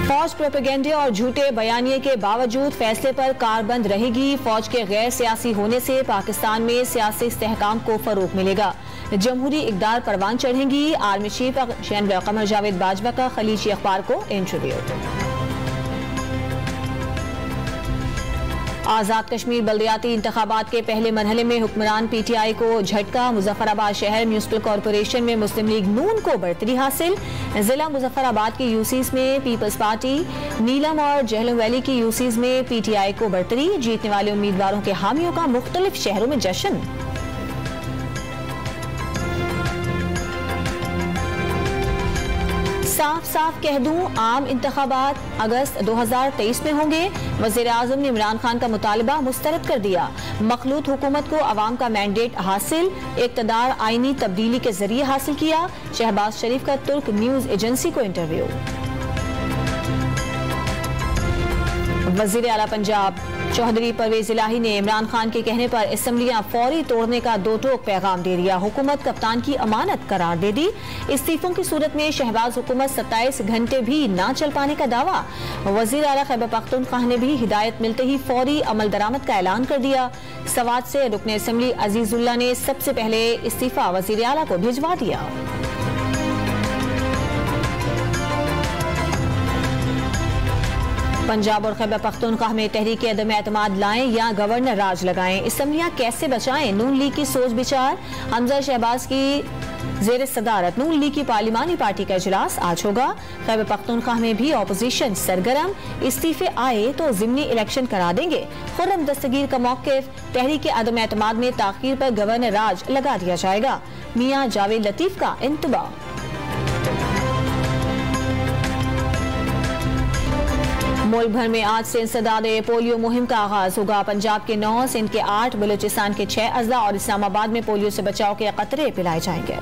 फौज प्रोपेगेंडे और झूठे बयानिए के बावजूद फैसले पर कारबंद रहेगी। फौज के गैर सियासी होने से पाकिस्तान में सियासी इस्तेहकाम को फरोग मिलेगा। जमहूरी इक़दार परवान चढ़ेंगी। Army chief general Qamar Javed Bajwa का खलीजी अखबार को इंटरव्यू। आज़ाद कश्मीर बल्दियाती इंतखाबात के पहले मरहले में हुक्मरान PTI को झटका। मुजफ्फराबाद शहर म्यूनिसिपल कॉरपोरेशन में मुस्लिम लीग नून को बढ़तरी हासिल। जिला मुजफ्फराबाद की यूसीज में पीपल्स पार्टी, नीलम और जहलम वैली की यूसीज में PTI को बढ़तरी। जीतने वाले उम्मीदवारों के हामियों का मुख्तलिफ शहरों में जश्न। साफ साफ कह दूं, आम इंतखाबात अगस्त 2023 में होंगे। वज़ीर आज़म ने इमरान खान का मुतालबा मुस्तरद कर दिया। मखलूत हुकूमत को अवाम का मैंडेट हासिल, इक़्तिदार आईनी तब्दीली के जरिए हासिल किया। शहबाज शरीफ का तुर्क न्यूज एजेंसी को इंटरव्यू। वज़ीर आला पंजाब चौधरी परवेज इलाही ने इमरान खान के कहने पर असम्बलियां फौरी तोड़ने का दो टोक पैगाम दे दिया। हुकूमत कप्तान की अमानत करार दे दी। इस्तीफों की सूरत में शहबाज हुकूमत 27 घंटे भी ना चल पाने का दावा। वज़ीर आला खैबर पख्तूनख्वा ने भी हिदायत मिलते ही फौरी अमल दरामद का ऐलान कर दिया। सवात से रुकन असम्बली अजीजुल्लाह ने सबसे पहले इस्तीफा वज़ीर आला को भिजवा दिया। पंजाब और खैबर पख्तूनख्वा में तहरीक अदम एतमाद लाएं या गवर्नर राज लगाएं, असम्बलियां कैसे बचाएं, नून लीग की सोच विचार। हमजा शहबाज की जेर सदारत नून लीग की पार्लिमानी पार्टी का इजलास आज होगा। खैबर पख्तूनख्वा में भी ऑपोजिशन सरगर्म, इस्तीफे आए तो जिमनी इलेक्शन करा देंगे। खुर्रम दस्तगीर का मौक़िफ़, तहरीक अदम एतमाद में ताख़ीर पर गवर्नर राज लगा दिया जाएगा। मियां जावेद लतीफ का इंतबा। मुल्क भर में आज से इंसदाद पोलियो मुहिम का आगाज होगा। पंजाब के 9, सिंध के 8, बलूचिस्तान के 6 अजला और इस्लामाबाद में पोलियो से बचाव के कतरे पिलाए जाएंगे।